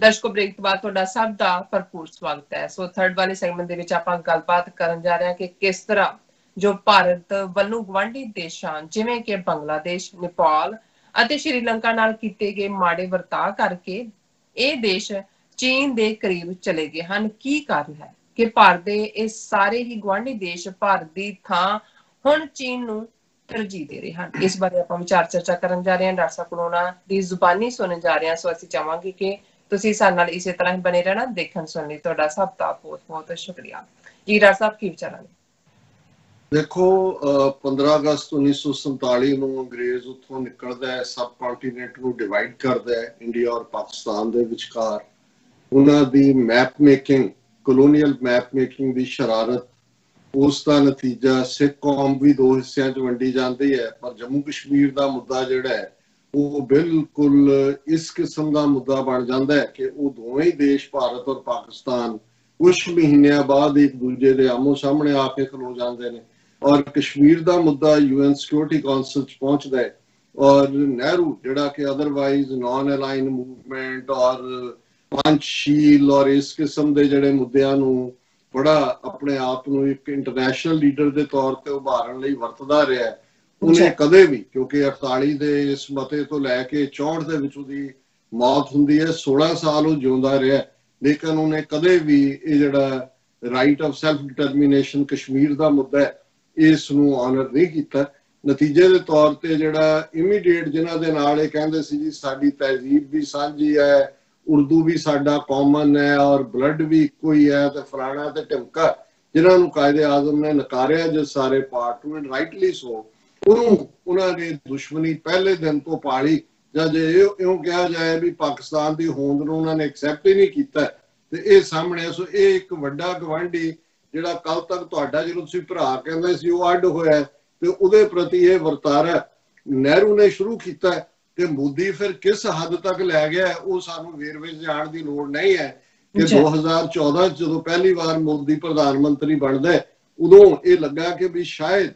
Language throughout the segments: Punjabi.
ਦਰਸ਼ਕੋ ਬ੍ਰੇਕ ਤੋਂ ਬਾਅਦ ਤੁਹਾਡਾ ਸਭ ਦਾ ਭਰਪੂਰ ਸਵਾਗਤ ਹੈ। ਸੋ ਥਰਡ ਵਾਲੇ ਸੈਗਮੈਂਟ ਦੇ ਵਿੱਚ ਆਪਾਂ ਗੱਲਬਾਤ ਕਰਨ ਜਾ ਰਹੇ ਹਾਂ ਕਿ ਕਿਸ ਤਰ੍ਹਾਂ ਜੋ ਭਾਰਤ ਵੱਲੋਂ ਗਵਾਂਢੀ ਦੇਸ਼ਾਂ ਜਿਵੇਂ ਕਿ ਬੰਗਲਾਦੇਸ਼, ਨੇਪਾਲ ਅਤੇ ਸ਼੍ਰੀਲੰਕਾ ਨਾਲ ਕੀਤੇ ਗਏ ਮਾੜੇ ਵਰਤਾਅ ਕਰਕੇ ਇਹ ਦੇਸ਼ ਚੀਨ ਦੇ ਕਰੀਬ ਚਲੇ ਗਏ ਹਨ। ਕੀ ਕਾਰਨ ਹੈ ਕਿ ਭਾਰਤ ਦੇ ਇਹ ਸਾਰੇ ਹੀ ਗਵਾਂਢੀ ਦੇਸ਼ ਭਾਰਤ ਦੀ ਥਾਂ ਹੁਣ ਚੀਨ ਨੂੰ ਤਰਜੀਹ ਦੇ ਰਹੇ ਹਨ? ਇਸ ਬਾਰੇ ਆਪਾਂ ਵਿਚਾਰ ਚਰਚਾ ਕਰਨ ਜਾ ਰਹੇ ਹਾਂ। ਡਾਕਟਰ ਸਾਹਿਬ ਕੋਲੋਂ ਉਹਨਾਂ ਦੀ ਜ਼ੁਬਾਨੀ ਸੁਣਨ ਜਾ ਰਹੇ ਹਾਂ। ਸੋ ਅਸੀਂ ਚਾਹਾਂਗੇ ਕਿ ਤੁਸੀਂ ਸਾਡੇ ਨਾਲ ਇਸੇ ਤਰ੍ਹਾਂ ਹੀ ਬਣੇ ਰਹਿਣਾ। ਦੇਖਣ ਸੁਣਨ ਲਈ ਤੁਹਾਡਾ ਸਭ ਦਾ ਬਹੁਤ ਬਹੁਤ ਸ਼ੁਕਰੀਆ ਜੀ। ਡਾਕਟਰ ਸਾਹਿਬ ਕੀ ਵਿਚਾਰਾਂ ਨੇ? ਦੇਖੋ 15 ਅਗਸਤ 1947 ਨੂੰ ਅੰਗਰੇਜ਼ ਉੱਥੋਂ ਨਿਕਲਦਾ ਹੈ, ਸਬ ਕੰਟੀਨੈਂਟ ਨੂੰ ਡਿਵਾਈਡ ਕਰਦਾ ਹੈ ਇੰਡੀਆ ਔਰ ਪਾਕਿਸਤਾਨ ਦੇ ਵਿਚਕਾਰ। ਉਹਨਾਂ ਦੀ map making, colonial map making ਦੀ ਸ਼ਰਾਰਤ, ਉਸ ਦਾ ਨਤੀਜਾ ਸਿੱਖ ਕੌਮ ਵੀ ਦੋ ਹਿੱਸਿਆਂ 'ਚ ਵੰਡੀ ਜਾਂਦੀ ਹੈ। ਪਰ ਜੰਮੂ ਕਸ਼ਮੀਰ ਦਾ ਮੁੱਦਾ ਜਿਹੜਾ ਹੈ ਉਹ ਬਿਲਕੁਲ ਇਸ ਕਿਸਮ ਦਾ ਮੁੱਦਾ ਬਣ ਜਾਂਦਾ ਹੈ ਕਿ ਉਹ ਦੋਵੇਂ ਹੀ ਦੇਸ਼ ਭਾਰਤ ਔਰ ਪਾਕਿਸਤਾਨ ਕੁਛ ਮਹੀਨਿਆਂ ਬਾਅਦ ਇੱਕ ਦੂਜੇ ਦੇ ਆਮੋ ਸਾਹਮਣੇ ਆ ਕੇ ਖਲੋ ਜਾਂਦੇ ਨੇ ਔਰ ਕਸ਼ਮੀਰ ਦਾ ਮੁੱਦਾ UN ਸਿਕਿਉਰਿਟੀ ਕਾਉਂਸਲ 'ਚ ਪਹੁੰਚਦਾ ਹੈ। ਔਰ ਨਹਿਰੂ ਜਿਹੜਾ ਕਿ ਅਦਰਵਾਈਜ਼ ਨੌਨ ਅਲਾਈਨ ਮੂਵਮੈਂਟ ਔਰ ਪੰਚਸ਼ੀਲ ਔਰ ਇਸ ਕਿਸਮ ਦੇ ਜਿਹੜੇ ਮੁੱਦਿਆਂ ਨੂੰ ਬੜਾ ਆਪਣੇ ਆਪ ਨੂੰ ਇੱਕ ਇੰਟਰਨੈਸ਼ਨਲ ਲੀਡਰ ਦੇ ਤੌਰ ਤੇ ਉਭਾਰਨ ਲਈ ਵਰਤਦਾ ਰਿਹਾ ਹੈ, ਉਹਨੇ ਕਦੇ ਵੀ, ਕਿਉਂਕਿ 48 ਦੇ ਇਸ ਮਤੇ ਤੋਂ ਲੈ ਕੇ 64 ਦੇ ਵਿੱਚ ਉਹਦੀ ਮੌਤ ਹੁੰਦੀ ਹੈ, 16 ਸਾਲ ਉਹ ਜਿਉਂਦਾ ਰਿਹਾ, ਲੇਕਿਨ ਉਹਨੇ ਕਦੇ ਵੀ ਇਹ ਜਿਹੜਾ right of self determination Kashmir ਦਾ ਮੁੱਦਾ ਹੈ ਇਸ ਨੂੰ ਆਨਰ ਨਹੀਂ ਕੀਤਾ। ਨਤੀਜੇ ਦੇ ਤੌਰ ਤੇ ਜਿਹੜਾ ਇਮੀਡੀਏਟ ਜਿਨ੍ਹਾਂ ਦੇ ਨਾਲ ਇਹ ਕਹਿੰਦੇ ਸੀ ਜੀ ਸਾਡੀ ਤਹਿਜ਼ੀਬ ਵੀ ਸਾਂਝੀ ਹੈ, ਉਰਦੂ ਵੀ ਸਾਡਾ ਕਾਮਨ ਹੈ ਔਰ ਬਲੱਡ ਵੀ ਇੱਕੋ ਹੀ ਹੈ ਤੇ ਫਲਾਣਾ ਤੇ ਢਿਮਕਾ, ਜਿਨ੍ਹਾਂ ਨੂੰ ਕਾਇਦੇ ਆਜ਼ਮ ਨੇ ਨਕਾਰਿਆ ਜਿਸ ਸਾਰੇ ਪਾਰਟ ਨੂੰ, ਰਾਈਟਲੀ ਸੋ, ਉਹਨੂੰ ਉਹਨਾਂ ਨੇ ਦੁਸ਼ਮਣੀ ਪਹਿਲੇ ਦਿਨ ਤੋਂ ਪਾਲੀ। ਜਾਂ ਜੇ ਇਉਂ ਕਿਹਾ ਜਾਏ ਵੀ ਪਾਕਿਸਤਾਨ ਦੀ ਹੋਂਦ ਨੂੰ ਉਹਨਾਂ ਨੇ ਐਕਸੈਪਟ ਹੀ ਨਹੀਂ ਕੀਤਾ ਤੇ ਇਹ ਸਾਹਮਣੇ। ਸੋ ਇਹ ਇੱਕ ਵੱਡਾ ਗਵਾਂਢੀ ਜਿਹੜਾ ਕੱਲ ਤੱਕ ਤੁਹਾਡਾ ਜਦੋਂ ਤੁਸੀਂ ਭਰਾ ਕਹਿੰਦੇ ਸੀ ਉਹ ਅੱਡ ਹੋਇਆ ਤੇ ਉਹਦੇ ਪ੍ਰਤੀ ਇਹ ਵਰਤਾਰਾ ਨਹਿਰੂ ਨੇ ਸ਼ੁਰੂ ਕੀਤਾ ਤੇ ਮੋਦੀ ਫਿਰ ਕਿਸ ਹੱਦ ਤੱਕ ਲੈ ਗਿਆ ਉਹ ਸਾਨੂੰ ਵੇਰਵੇ ਜਾਣ ਦੀ ਲੋੜ ਨਹੀਂ ਹੈ ਕਿ 2014 ਜਦੋਂ ਪਹਿਲੀ ਵਾਰ ਮੋਦੀ ਪ੍ਰਧਾਨ ਮੰਤਰੀ ਬਣਦਾ ਉਦੋਂ ਇਹ ਲੱਗਾ ਕਿ ਵੀ ਸ਼ਾਇਦ,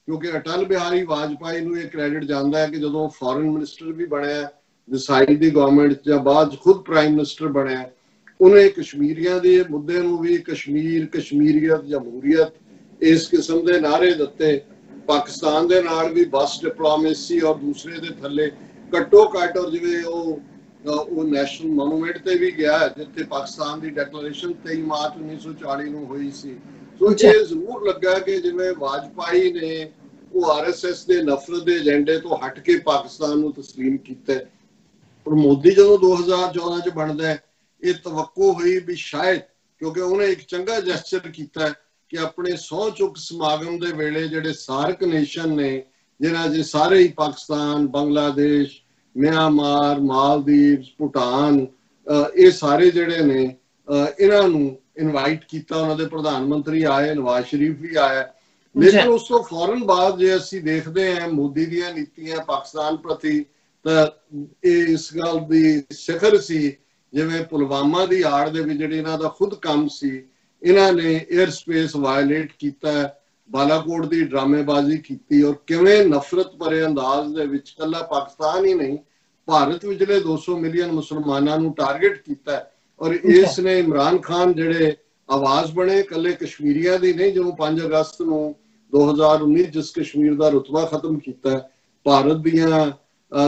ਕਿਉਂਕਿ ਅਟਲ ਬਿਹਾਰੀ ਵਾਜਪਾਈ ਨੂੰ ਇਹ ਕ੍ਰੈਡਿਟ ਜਾਂਦਾ ਹੈ ਕਿ ਜਦੋਂ ਫੋਰਨ ਮਿਨਿਸਟਰ ਵੀ ਬਣਿਆ ਦਿਸਾਈ ਦੀ ਗਵਰਨਮੈਂਟ ਜਾਂ ਬਾਅਦ ਖੁਦ ਪ੍ਰਾਈਮ ਮਿਨਿਸਟਰ ਬਣਿਆ, ਉਹਨੇ ਕਸ਼ਮੀਰੀਆਂ ਦੇ ਮੁੱਦੇ ਨੂੰ ਵੀ ਕਸ਼ਮੀਰ, ਕਸ਼ਮੀਰੀਅਤ, ਜਮਹੂਰੀਅਤ ਇਸ ਕਿਸਮ ਦੇ ਨਾਅਰੇ ਦਿੱਤੇ। ਪਾਕਿਸਤਾਨ ਦੇ ਨਾਲ ਵੀ ਬਸ ਡਿਪਲੋਮੇਸੀ ਔਰ ਦੂਸਰੇ ਦੇ ਥੱਲੇ ਘੱਟੋ ਘੱਟ, ਔਰ ਜਿਵੇਂ ਉਹ ਨੈਸ਼ਨਲ ਮੋਨੂਮੈਂਟ ਤੇ ਵੀ ਗਿਆ ਜਿੱਥੇ ਪਾਕਿਸਤਾਨ ਦੀ ਡੈਕਲੇਰੇਸ਼ਨ 23 ਮਾਰਚ 1940 ਨੂੰ ਹੋਈ ਸੀ। ਸੋ ਇਹ ਜ਼ਰੂਰ ਲੱਗਾ ਕਿ ਜਿਵੇਂ ਵਾਜਪਾਈ ਨੇ ਉਹ RSS ਦੇ ਨਫ਼ਰਤ ਦੇ ਏਜੰਡੇ ਤੋਂ ਹਟ ਕੇ ਪਾਕਿਸਤਾਨ ਨੂੰ ਤਸਲੀਮ ਕੀਤਾ। ਪਰ ਮੋਦੀ ਜਦੋਂ 2014 ਚ ਬਣਦਾ ਹੈ ਇਹ ਤਵੱਕੋ ਹੋਈ ਵੀ ਸ਼ਾਇਦ, ਕਿਉਂਕਿ ਉਹਨੇ ਇੱਕ ਚੰਗਾ ਜੈਸਚਰ ਕੀਤਾ ਕਿ ਆਪਣੇ ਸਹੁੰ ਚੁੱਕ ਸਮਾਗਮ ਦੇ ਵੇਲੇ ਜਿਹੜੇ ਸਾਰਕ ਨੇਸ਼ਨ ਨੇ ਜਿਨ੍ਹਾਂ 'ਚ ਸਾਰੇ ਹੀ ਪਾਕਿਸਤਾਨ, ਬੰਗਲਾਦੇਸ਼, ਮਿਆਂਮਾਰ, ਮਾਲਦੀਵਸ, ਭੂਟਾਨ, ਇਹ ਸਾਰੇ ਜਿਹੜੇ ਨੇ ਇਹਨਾਂ ਨੂੰ ਇਨਵਾਈਟ ਕੀਤਾ। ਉਹਨਾਂ ਦੇ ਪ੍ਰਧਾਨ ਮੰਤਰੀ ਆਏ, ਨਵਾਜ਼ ਸ਼ਰੀਫ ਵੀ ਆਇਆ। ਲੇਕਿਨ ਉਸ ਤੋਂ ਫੌਰਨ ਬਾਅਦ ਜੇ ਅਸੀਂ ਦੇਖਦੇ ਹਾਂ ਮੋਦੀ ਦੀਆਂ ਨੀਤੀਆਂ ਪਾਕਿਸਤਾਨ ਪ੍ਰਤੀ, ਤਾਂ ਇਹ ਇਸ ਗੱਲ ਦੀ ਸਿਖਰ ਸੀ ਜਿਵੇਂ ਪੁਲਵਾਮਾ ਦੀ ਆੜ ਦੇ ਵਿੱਚ ਜਿਹੜੀ ਇਹਨਾਂ ਦਾ ਖੁਦ ਕੰਮ ਸੀ, ਇਹਨਾਂ ਨੇ 에ਅਰ ਸਪੇਸ ਵਾਇਲੇਟ ਕੀਤਾ, ਬਾਲਾਕੋਟ ਦੀ ਡਰਾਮੇਬਾਜ਼ੀ ਕੀਤੀ ਔਰ ਕਿਵੇਂ ਨਫ਼ਰਤ ਭਰੇ ਅੰਦਾਜ਼ ਦੇ ਵਿੱਚ ਕੱਲਾ ਪਾਕਿਸਤਾਨ ਹੀ ਨਹੀਂ ਭਾਰਤ ਵਿਚਲੇ 200 ਮਿਲੀਅਨ ਮੁਸਲਮਾਨਾਂ ਨੂੰ ਟਾਰਗੇਟ ਕੀਤਾ। ਔਰ ਇਸ ਨੇ ਇਮਰਾਨ ਖਾਨ ਜਿਹੜੇ ਆਵਾਜ਼ ਬਣੇ ਕੱਲੇ ਕਸ਼ਮੀਰੀਆਂ ਦੀ ਨਹੀਂ, ਜਦੋਂ 5 ਅਗਸਤ ਨੂੰ 2019 ਜਿਸ ਕਸ਼ਮੀਰ ਦਾ ਰੁਤਬਾ ਖਤਮ ਕੀਤਾ ਭਾਰਤ ਦੀਆਂ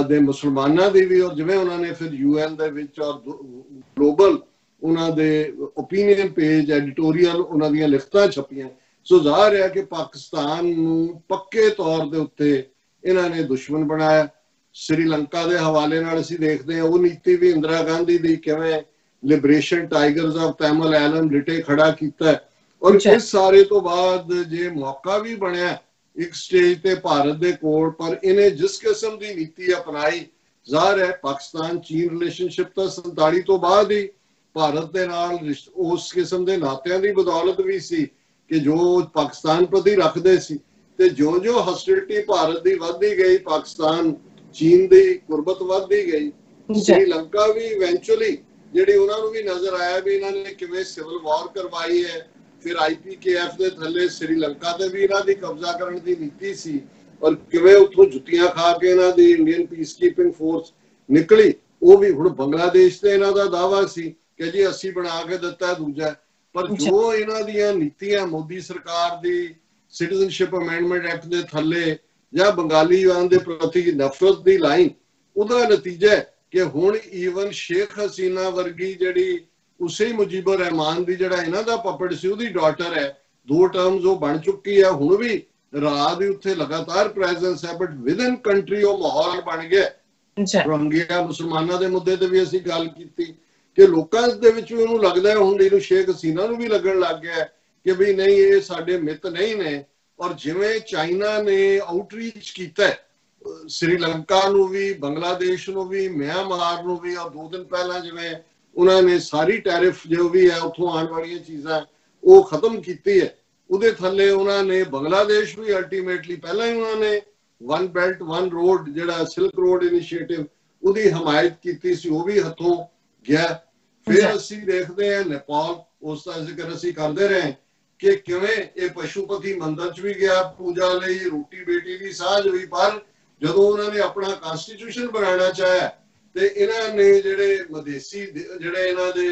ਦੇ ਮੁਸਲਮਾਨਾਂ ਦੀ ਵੀ, ਔਰ ਜਿਵੇਂ ਉਹਨਾਂ ਨੇ ਫਿਰ UN ਦੇ ਵਿੱਚ ਔਰ ਗਲੋਬਲ ਉਹਨਾਂ ਦੇ ਓਪੀਨੀਅਨ ਪੇਜ, ਐਡੀਟੋਰੀਅਲ ਉਹਨਾਂ ਦੀਆਂ ਲਿਖਤਾਂ ਛਪੀਆਂ। ਸੋ ਜ਼ਾਹਿਰ ਹੈ ਕਿ ਪਾਕਿਸਤਾਨ ਨੂੰ ਪੱਕੇ ਤੌਰ ਦੇ ਉੱਤੇ ਇਹਨਾਂ ਨੇ ਦੁਸ਼ਮਣ ਬਣਾਇਆ। ਸ਼੍ਰੀਲੰਕਾ ਦੇ ਹਵਾਲੇ ਨਾਲ ਅਸੀਂ ਦੇਖਦੇ ਹਾਂ ਉਹ ਨੀਤੀ ਵੀ ਇੰਦਰਾ ਗਾਂਧੀ ਦੀ, ਕਿਵੇਂ ਲਿਬਰੇਸ਼ਨ ਟਾਈਗਰਸ ਆਫ ਤੈਮਲ ਐਲਮ ਲਿਟੇ ਖੜਾ ਕੀਤਾ। ਔਰ ਇਸ ਸਾਰੇ ਤੋਂ ਬਾਅਦ ਜੇ ਮੌਕਾ ਵੀ ਬਣਿਆ ਇੱਕ ਸਟੇਜ ਤੇ ਭਾਰਤ ਦੇ ਕੋਲ, ਪਰ ਇਹਨੇ ਜਿਸ ਕਿਸਮ ਦੀ ਨੀਤੀ ਅਪਣਾਈ, ਜ਼ਾਹਿਰ ਹੈ ਪਾਕਿਸਤਾਨ ਚੀਨ ਰਿਲੇਸ਼ਨਸ਼ਿਪ ਤਾਂ 47 ਤੋਂ ਬਾਅਦ ਹੀ ਭਾਰਤ ਦੇ ਨਾਲ ਉਸ ਕਿਸਮ ਦੇ ਨਾਤਿਆਂ ਦੀ ਬਦੌਲਤ ਵੀ ਸੀ ਕਿ ਜੋ ਪਾਕਿਸਤਾਨ ਪ੍ਰਤੀ ਰੱਖਦੇ ਸੀ, ਤੇ ਜੋ ਹਸਟਿਲਿਟੀ ਭਾਰਤ ਦੀ ਵੱਧਦੀ ਗਈ, ਪਾਕਿਸਤਾਨ ਚੀਨ ਦੀ ਗੁਰਬਤ ਵੱਧਦੀ ਗਈ। ਸ਼੍ਰੀਲੰਕਾ ਵੀ ਇਵੈਂਚੁਅਲੀ ਜਿਹੜੀ ਉਹਨਾਂ ਨੂੰ ਵੀ ਨਜ਼ਰ ਆਇਆ ਵੀ ਇਹਨਾਂ ਨੇ ਕਿਵੇਂ ਸਿਵਲ ਵਾਰ ਕਰਵਾਈ ਹੈ, ਫਿਰ IPKF ਦੇ ਥੱਲੇ ਸ਼੍ਰੀਲੰਕਾ ਤੇ ਵੀ ਇਹਨਾਂ ਦੀ ਕਬਜ਼ਾ ਕਰਨ ਦੀ ਨੀਤੀ ਸੀ, ਔਰ ਕਿਵੇਂ ਉੱਥੋਂ ਜੁੱਤੀਆਂ ਖਾ ਕੇ ਇਹਨਾਂ ਦੀ ਇੰਡੀਅਨ ਪੀਸ ਕੀਪਿੰਗ ਫੋਰਸ ਨਿਕਲੀ ਉਹ ਵੀ ਹੁਣ ਬੰਗਲਾਦੇਸ਼ ਤੇ ਇਹਨਾਂ ਦਾ ਦਾਵਾ ਸੀ ਕਿ ਜੀ ਅਸੀਂ ਬਣਾ ਕੇ ਦਿੱਤਾ ਦੂਜਾ, ਪਰ ਜੋ ਇਹਨਾਂ ਦੀਆਂ ਨੀਤੀਆਂ ਮੋਦੀ ਸਰਕਾਰ ਦੀ ਸਿਟੀਜ਼ਨਸ਼ਿਪ ਅਮੈਂਡਮੈਂਟ ਐਕਟ ਦੇ ਥੱਲੇ ਜਾਂ ਬੰਗਾਲੀਆਂ ਦੇ ਪ੍ਰਤੀ ਨਫ਼ਰਤ ਦੀ ਲਾਈਨ, ਉਹਦਾ ਨਤੀਜਾ ਹੈ ਕਿ ਹੁਣ ਈਵਨ ਸ਼ੇਖ ਹਸੀਨਾ ਵਰਗੀ ਜਿਹੜੀ ਉਸੇ ਮੁਜੀਬੁਰ ਰਹਿਮਾਨ ਦੀ ਜਿਹੜਾ ਇਹਨਾਂ ਦਾ ਪਪੜ ਸੀ ਉਹਦੀ ਡਾਟਰ ਹੈ, 2 ਟਰਮਸ ਉਹ ਬਣ ਚੁੱਕੀ ਹੈ, ਹੁਣ ਵੀ ਰਾਹ ਦੀ ਉੱਥੇ ਲਗਾਤਾਰ ਪ੍ਰੈਜ਼ੈਂਸ ਹੈ, ਬਟ ਵਿਦਨ ਕੰਟਰੀ ਉਹ ਮਾਹੌਲ ਬਣ ਗਿਆ। ਰੋਹਿੰਗਿਆ ਮੁਸਲਮਾਨਾਂ ਦੇ ਮੁੱਦੇ ਤੇ ਵੀ ਅਸੀਂ ਗੱਲ ਕੀਤੀ ਕਿ ਲੋਕਾਂ ਦੇ ਵਿੱਚ ਵੀ ਉਹਨੂੰ ਲੱਗਦਾ ਹੈ, ਹੁਣ ਇਹਨੂੰ ਸ਼ੇਖ ਹਸੀਨਾ ਨੂੰ ਵੀ ਲੱਗਣ ਲੱਗ ਗਿਆ ਕਿ ਵੀ ਨਹੀਂ ਇਹ ਸਾਡੇ ਮਿੱਤ ਨਹੀਂ ਨੇ। ਔਰ ਜਿਵੇਂ ਚਾਈਨਾ ਨੇ ਆਊਟਰੀਚ ਕੀਤਾ श्रीलंका ਨੂੰ ਵੀ, ਬੰਗਲਾਦੇਸ਼ ਨੂੰ ਵੀ, ਮਿਆਂਮਾਰ ਨੂੰ ਵੀ, और 2 दिन ਪਹਿਲਾਂ ਜਿਵੇਂ ਉਹਨਾਂ ਨੇ ਸਾਰੀ ਟੈਰਿਫ ਜੋ ਵੀ ਹੈ ਉੱਥੋਂ ਆਉਣ ਵਾਲੀਆਂ ਚੀਜ਼ਾਂ ਉਹ ਖਤਮ ਕੀਤੀ ਹੈ, ਉਹਦੇ ਥੱਲੇ ਉਹਨਾਂ ਨੇ ਬੰਗਲਾਦੇਸ਼ ਵੀ ਅਲਟੀਮੇਟਲੀ ਪਹਿਲਾਂ ਹੀ ਉਹਨਾਂ ਨੇ वन बेल्ट वन रोड ਜਿਹੜਾ ਸਿਲਕ ਰੋਡ ਇਨੀਸ਼ੀਏਟਿਵ ਉਹਦੀ ਹਮਾਇਤ ਕੀਤੀ ਸੀ, ਉਹ ਵੀ ਹੱਥੋਂ ਗਿਆ। ਫਿਰ ਅਸੀਂ ਦੇਖਦੇ ਹਾਂ ਨੇਪਾਲ, ਉਸ ਦਾ ਜ਼ਿਕਰ ਅਸੀਂ ਕਰਦੇ ਰਹੇ ਕਿ ਕਿਵੇਂ ਇਹ ਪਸ਼ੂਪਤੀ ਮੰਦਰ ਚ ਵੀ ਗਿਆ ਪੂਜਾ ਲਈ, ਰੋਟੀ ਬੇਟੀ ਦੀ ਸਾਂਝ ਵੀ, ਪਰ ਜਦੋਂ ਉਹਨਾਂ ਨੇ ਆਪਣਾ ਕਨਸਟੀਟਿਊਸ਼ਨ ਬਣਾਉਣਾ ਚਾਹਿਆ ਤੇ ਇਹਨਾਂ ਨੇ ਜਿਹੜੇ ਮਦੇਸੀ ਜਿਹੜੇ ਇਹਨਾਂ ਦੇ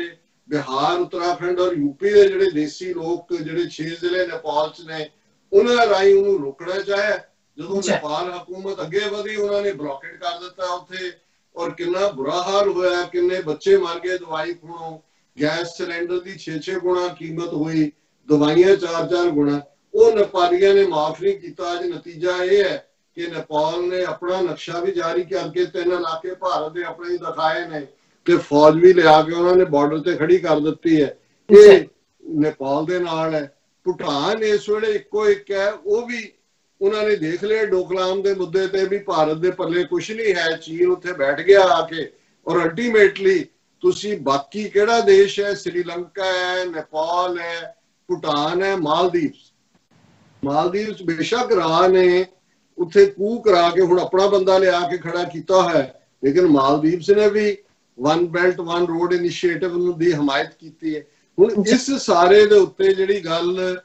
ਬਿਹਾਰ, ਉੱਤਰਾਖੰਡ ਔਰ ਯੂਪੀ ਦੇ ਜਿਹੜੇ ਦੇਸੀ ਲੋਕ ਜਿਹੜੇ 6 ਜ਼ਿਲ੍ਹੇ ਨੇਪਾਲ ਚ ਨੇ ਉਹਨਾਂ ਰਾਹੀਂ ਉਹਨੂੰ ਰੋਕਣਾ ਚਾਹਿਆ। ਜਦੋਂ ਨੇਪਾਲ ਹਕੂਮਤ ਅੱਗੇ ਵਧੀ ਉਹਨਾਂ ਨੇ ਬਲੌਕੇਟ ਕਰ ਦਿੱਤਾ ਉੱਥੇ, ਔਰ ਕਿੰਨਾ ਬੁਰਾ ਹਾਲ ਹੋਇਆ, ਕਿੰਨੇ ਬੱਚੇ ਮਰ ਗਏ ਦਵਾਈ ਖੋਣੋਂ, ਗੈਸ ਸਿਲੰਡਰ ਦੀ 6-6 ਗੁਣਾ ਕੀਮਤ ਹੋਈ, ਦਵਾਈਆਂ 4-4 ਗੁਣਾ। ਉਹ ਨੇਪਾਲੀਆਂ ਨੇ ਮਾਫ ਨਹੀਂ ਕੀਤਾ। ਅੱਜ ਨਤੀਜਾ ਇਹ ਹੈ ਕਿ ਨੇਪਾਲ ਨੇ ਆਪਣਾ ਨਕਸ਼ਾ ਵੀ ਜਾਰੀ ਕਰਕੇ 3 ਇਲਾਕੇ ਭਾਰਤ ਦੇ ਆਪਣੇ ਹੀ ਦਿਖਾਏ ਨੇ ਤੇ ਫੌਜ ਵੀ ਲਿਆ ਕੇ ਉਹਨਾਂ ਨੇ ਬਾਰਡਰ ਤੇ ਖੜੀ ਕਰ ਦਿੱਤੀ ਹੈ। ਇਹ ਨੇਪਾਲ ਦੇ ਨਾਲ ਹੈ। ਭੂਟਾਨ ਇਸ ਵੇਲੇ ਇੱਕੋ ਇੱਕ ਹੈ, ਉਹ ਵੀ ਉਹਨਾਂ ਨੇ ਦੇਖ ਲਿਆ ਡੋਕਲਾਮ ਦੇ ਮੁੱਦੇ ਤੇ ਵੀ ਭਾਰਤ ਦੇ ਪੱਲੇ ਕੁਝ ਨਹੀਂ ਹੈ, ਚੀਨ ਉੱਥੇ ਬੈਠ ਗਿਆ ਆ ਕੇ। ਔਰ ਅਲਟੀਮੇਟਲੀ ਤੁਸੀਂ ਬਾਕੀ ਕਿਹੜਾ ਦੇਸ਼ ਹੈ, ਸ੍ਰੀਲੰਕਾ ਹੈ, ਨੇਪਾਲ ਹੈ, ਭੂਟਾਨ ਹੈ, ਮਾਲਦੀਵਸ ਬੇਸ਼ੱਕ ਰਾਹ ਨੇ ਉੱਥੇ ਕੂ ਕਰਾ ਕੇ ਹੁਣ ਆਪਣਾ ਬੰਦਾ ਲਿਆ ਕੇ ਖੜਾ ਕੀਤਾ ਹੈ, ਲੇਕਿਨ ਮਾਲਦੀਵਸ ਨੇ ਵੀ one belt one road initiative ਦੀ ਹਮਾਇਤ ਕੀਤੀ ਹੈ। ਹੁਣ ਇਸ ਸਾਰੇ ਦੇ ਉੱਤੇ ਜਿਹੜੀ ਗੱਲ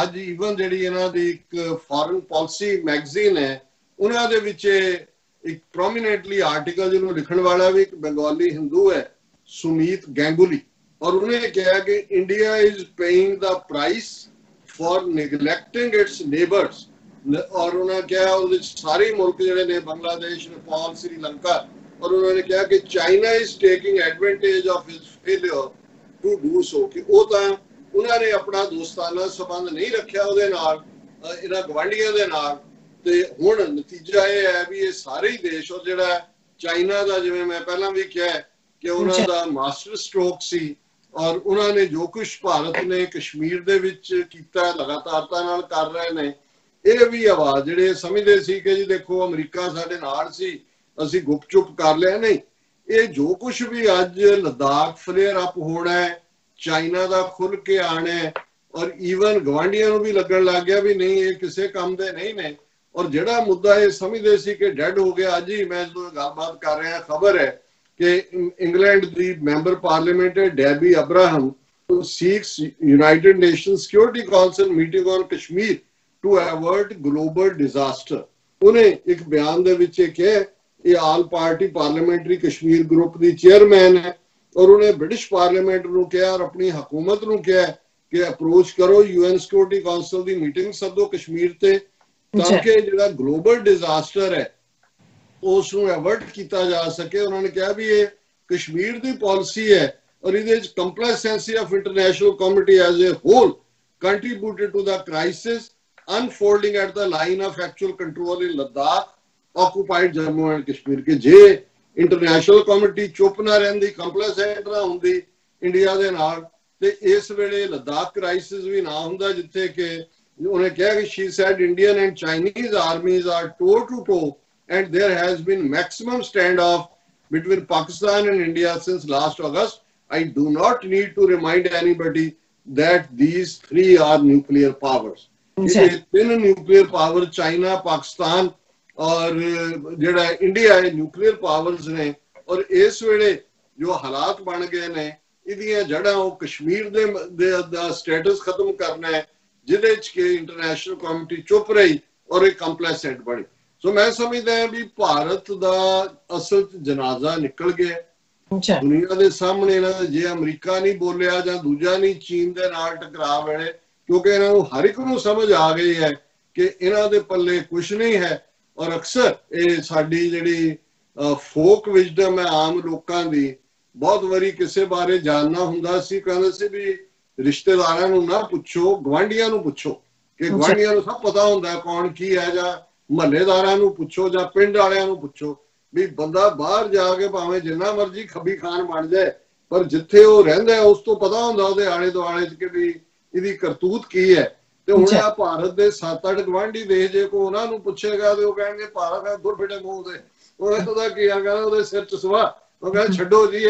ਅੱਜ ਈਵਨ ਜਿਹੜੀ ਇਹਨਾਂ ਦੀ ਇੱਕ ਫੋਰਨ ਪਾਲਿਸੀ ਮੈਗਜ਼ੀਨ ਹੈ ਉਹਨਾਂ ਦੇ ਵਿੱਚ ਇੱਕ ਪ੍ਰੋਮੀਨੈਂਟਲੀ ਆਰਟੀਕਲ ਜਿਹਨੂੰ ਲਿਖਣ ਵਾਲਾ ਵੀ ਇੱਕ ਬੰਗਾਲੀ ਹਿੰਦੂ ਹੈ, ਸੁਮੀਤ ਗੈਂਗੁਲੀ, ਔਰ ਉਹਨੇ ਕਿਹਾ ਕਿ India is paying the price for neglecting its neighbours. ਔਰ ਉਹਨਾਂ ਕਿਹਾ ਉਹਦੇ ਸਾਰੇ ਮੁਲਕ ਜਿਹੜੇ ਨੇ ਬੰਗਲਾਦੇਸ਼, ਨੇਪਾਲ, ਸ੍ਰੀਲੰਕਾ, और उन्होंने कहा कि China is taking advantage of his failure to do so, कि ਉਹ ਤਾਂ ਉਹਨਾਂ ਨੇ ਆਪਣਾ ਦੋਸਤਾਨਾ ਸਬੰਧ ਨਹੀਂ ਰੱਖਿਆ ਉਹਦੇ ਨਾਲ, ਇਹਨਾਂ ਗਵਾਂਢੀਆਂ ਦੇ ਨਾਲ। ਤੇ ਹੁਣ ਨਤੀਜਾ ਇਹ ਹੈ ਵੀ ਇਹ ਸਾਰੇ ਹੀ ਦੇਸ਼, ਔਰ ਜਿਹੜਾ ਚਾਈਨਾ ਦਾ ਜਿਵੇਂ ਮੈਂ ਪਹਿਲਾਂ ਵੀ ਕਿਹਾ ਕਿ ਉਹਨਾਂ ਦਾ ਮਾਸਟਰ ਸਟ੍ਰੋਕ ਸੀ, ਔਰ ਉਹਨਾਂ ਨੇ ਜੋ ਕੁਝ ਭਾਰਤ ਨੇ ਕਸ਼ਮੀਰ ਦੇ ਵਿੱਚ ਕੀਤਾ ਲਗਾਤਾਰਤਾ ਨਾਲ ਕਰ ਰਹੇ ਨੇ। ਇਹ ਵੀ ਆਵਾਜ਼ ਜਿਹੜੇ ਸਮਝਦੇ ਸੀ ਕਿ ਜੀ ਦੇਖੋ ਅਮਰੀਕਾ ਸਾਡੇ ਨਾਲ ਸੀ, ਅਸੀਂ ਗੁਪਚੁਪ ਕਰ ਲਿਆ, ਨਹੀਂ, ਇਹ ਜੋ ਕੁਝ ਵੀ ਅੱਜ ਲਦਾਖ ਫਲੇਅਰ ਅਪ ਹੋਣਾ ਹੈ, ਚਾਈਨਾ ਦਾ ਖੁੱਲ ਕੇ ਆਣਾ ਹੈ, ਔਰ ਈਵਨ ਗਵਾਂਢੀਆਂ ਨੂੰ ਵੀ ਲੱਗਣ ਲੱਗ ਗਿਆ ਵੀ ਨਹੀਂ ਇਹ ਕਿਸੇ ਕੰਮ ਦੇ ਨਹੀਂ ਨੇ। ਔਰ ਜਿਹੜਾ ਮੁੱਦਾ ਇਹ ਸਮਝਦੇ ਸੀ ਕਿ ਡੈਡ ਹੋ ਗਿਆ, ਅੱਜ ਹੀ ਮੈਂ ਜਦੋਂ ਗੱਲਬਾਤ ਕਰ ਰਿਹਾ ਖਬਰ ਹੈ ਕਿ ਇੰਗਲੈਂਡ ਦੀ member parliament Debbie Abraham seeks United Nations Security Council meeting on Kashmir to avert global disaster। ਉਹਨੇ ਇੱਕ ਬਿਆਨ ਦੇ ਵਿੱਚ ਇਹ ਕਿਹਾ, ਇਹ all party parliamentary Kashmir group ਦੀ ਚੇਅਰਮੈਨ ਹੈ, ਔਰ ਉਹਨੇ ਬ੍ਰਿਟਿਸ਼ ਪਾਰਲੀਮੈਂਟ ਨੂੰ ਕਿਹਾ ਔਰ ਆਪਣੀ ਹਕੂਮਤ ਨੂੰ ਕਿਹਾ ਕਿ ਅਪਰੋਚ ਕਰੋ, UN ਸਿਕਿਉਰਿਟੀ ਕਾਉਂਸਲ ਦੀ ਮੀਟਿੰਗ ਸੱਦੋ ਕਸ਼ਮੀਰ ਤੇ, ਤਾਂ ਕਿ ਜਿਹੜਾ ਗਲੋਬਲ ਡਿਜ਼ਾਸਟਰ ਹੈ ਉਸ ਨੂੰ ਅਵਰਟ ਕੀਤਾ ਜਾ ਸਕੇ। ਉਹਨਾਂ ਨੇ ਕਿਹਾ ਵੀ ਇਹ ਕਸ਼ਮੀਰ ਦੀ ਪਾਲਿਸੀ ਹੈ ਔਰ ਇਹਦੇ ਵਿੱਚ complacency of international community as a whole contributed to the crisis unfolding at the line of actual control in Ladakh occupied Jammu and Kashmir के। जे इंटरनेशनल कम्युनिटी चुप ना रहिंदी, कंप्लेसेंट ना हुंदी इंडिया दे नाल, ते इस वेले लद्दाख क्राइसिस भी ना हुंदा जिथे कि उन्हें कहा कि she said Indian and Chinese armies are toe to toe and there has been maximum standoff between Pakistan and India since last August। I do not need to remind anybody that these three are nuclear powers। तीन nuclear power चाइना, पाकिस्तान और ਜਿਹੜਾ ਇੰਡੀਆ ਹੈ ਨਿਊਕਲੀਅਰ ਪਾਵਰਸ ਨੇ। ਔਰ ਇਸ ਵੇਲੇ ਜੋ ਹਾਲਾਤ ਬਣ ਗਏ ਨੇ ਇਹਦੀਆਂ ਜੜ੍ਹਾਂ ਉਹ ਕਸ਼ਮੀਰ ਦਾ ਸਟੇਟਸ ਖਤਮ ਕਰਨਾ ਹੈ, ਜਿਹਦੇ ਚ ਕਿ ਇੰਟਰਨੈਸ਼ਨਲ ਕਮਿਊਨਿਟੀ ਚੁੱਪ ਰਹੀ ਔਰ ਇਹ ਕੰਪਲੈਸੈਂਟ ਬਣੀ। ਸੋ ਮੈਂ ਸਮਝਦਾ ਹਾਂ ਵੀ ਭਾਰਤ ਦਾ ਅਸਲ ਚ ਜਨਾਜ਼ਾ ਨਿਕਲ ਗਿਆ ਦੁਨੀਆ ਦੇ ਸਾਹਮਣੇ। ਨਾ ਜੇ ਅਮਰੀਕਾ ਨਹੀਂ ਬੋਲਿਆ ਜਾਂ ਦੂਜਾ ਨਹੀਂ ਚੀਨ ਦੇ ਨਾਲ ਟਕਰਾ ਵੇਲੇ, ਕਿਉਂਕਿ ਇਹਨਾਂ ਨੂੰ ਹਰ ਇੱਕ ਨੂੰ ਸਮਝ ਆ ਗਈ ਹੈ ਕਿ ਇਹਨਾਂ ਦੇ ਪੱਲੇ ਕੁਝ ਨਹੀਂ ਹੈ। ਔਰ ਅਕਸਰ ਇਹ ਸਾਡੀ ਜਿਹੜੀ ਫੋਕ ਵਿਜ਼ਡਮ ਹੈ ਆਮ ਲੋਕਾਂ ਦੀ, ਬਹੁਤ ਵਾਰੀ ਕਿਸੇ ਬਾਰੇ ਜਾਣਨਾ ਹੁੰਦਾ ਸੀ ਕਹਿੰਦੇ ਸੀ ਵੀ ਰਿਸ਼ਤੇਦਾਰਾਂ ਨੂੰ ਨਾ ਪੁੱਛੋ, ਗਵਾਂਢੀਆਂ ਨੂੰ ਪੁੱਛੋ, ਕਿ ਗਵਾਂਢੀਆਂ ਨੂੰ ਸਭ ਪਤਾ ਹੁੰਦਾ ਕੌਣ ਕੀ ਹੈ, ਜਾਂ ਮਹੱਲੇਦਾਰਾਂ ਨੂੰ ਪੁੱਛੋ ਜਾਂ ਪਿੰਡ ਵਾਲਿਆਂ ਨੂੰ ਪੁੱਛੋ। ਵੀ ਬੰਦਾ ਬਾਹਰ ਜਾ ਕੇ ਭਾਵੇਂ ਜਿੰਨਾ ਮਰਜ਼ੀ ਖੱਬੀ ਖਾਨ ਬਣ ਜਾਏ, ਪਰ ਜਿੱਥੇ ਉਹ ਰਹਿੰਦਾ ਉਸ ਤੋਂ ਪਤਾ ਹੁੰਦਾ ਉਹਦੇ ਆਲੇ ਦੁਆਲੇ ਚ ਕਿ ਵੀ ਇਹਦੀ ਕਰਤੂਤ ਕੀ ਹੈ। ਤੇ ਹੁਣ ਆ ਭਾਰਤ ਦੇ 7-8 ਗਵਾਂਢੀ ਦੇਸ਼ ਜੇ ਕੋ ਉਹਨਾਂ ਨੂੰ ਪੁੱਛੇਗਾ ਤੇ ਉਹ ਕਹਿਣਗੇ ਭਾਰਤ ਦੁਰ ਫਿਟੇ ਮੂੰਹ ਦੇ, ਉਹਦਾ ਕੀ ਆ, ਕਹਿੰਦਾ ਉਹਦੇ ਸਿਰ ਚ ਸਵਾ, ਉਹ ਕਹਿੰਦਾ ਛੱਡੋ ਜੀ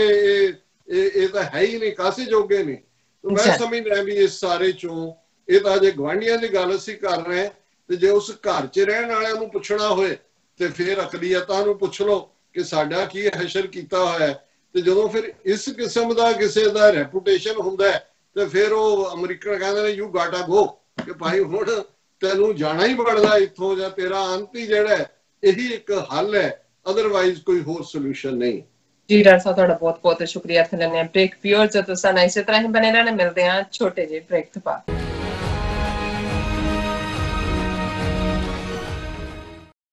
ਇਹ ਤਾਂ ਹੈ ਹੀ ਨਹੀਂ, ਕਾਸੇ ਜੋਗੇ ਨਹੀਂ। ਮੈਂ ਸਮਝਦਾ ਵੀ ਇਸ ਸਾਰੇ ਚੋਂ ਇਹ ਤਾਂ ਜੇ ਗਵਾਂਢੀਆਂ ਦੀ ਗੱਲ ਅਸੀਂ ਕਰ ਰਹੇ, ਤੇ ਜੇ ਉਸ ਘਰ 'ਚ ਰਹਿਣ ਵਾਲਿਆਂ ਨੂੰ ਪੁੱਛਣਾ ਹੋਏ ਤੇ ਫਿਰ ਅਕਲੀਅਤਾਂ ਨੂੰ ਪੁੱਛ ਲਓ ਕਿ ਸਾਡਾ ਕੀ ਹਸ਼ਰ ਕੀਤਾ ਹੋਇਆ। ਤੇ ਜਦੋਂ ਫਿਰ ਇਸ ਕਿਸਮ ਦਾ ਕਿਸੇ ਦਾ ਰੈਪੂਟੇਸ਼ਨ ਹੁੰਦਾ ਤੇ ਫਿਰ ਉਹ ਅਮਰੀਕਨ ਕਹਿੰਦੇ ਨੇ ਯੂ ਗਾਟਾ ਗੋ, ਕਿ ਭਾਈ ਹੁਣ ਤੈਨੂੰ ਜਾਣਾ ਹੀ ਬਣਦਾ ਇੱਥੋਂ, ਜਾਂ ਤੇਰਾ ਅੰਤ ਹੀ ਜਿਹੜਾ ਇਹੀ ਇੱਕ ਹੱਲ ਹੈ, ਅਦਰਵਾਈਜ਼ ਕੋਈ ਹੋਰ ਸੋਲੂਸ਼ਨ ਨਹੀਂ। ਜੀ ਡਾਕਟਰ ਸਾਹਿਬ ਤੁਹਾਡਾ ਬਹੁਤ ਬਹੁਤ ਸ਼ੁਕਰੀਆ। ਇੱਥੇ ਲੈਣੇ ਬ੍ਰੇਕ, ਵਿਊਅਰਸ ਤੁਸੀਂ ਇਸੇ ਤਰ੍ਹਾਂ ਹੀ ਬਣੇ ਰਹਿਣਾ, ਮਿਲਦੇ ਹਾਂ ਛੋਟੇ ਜਿਹੇ ਬ੍ਰੇਕ ਤੋਂ ਬਾਅਦ।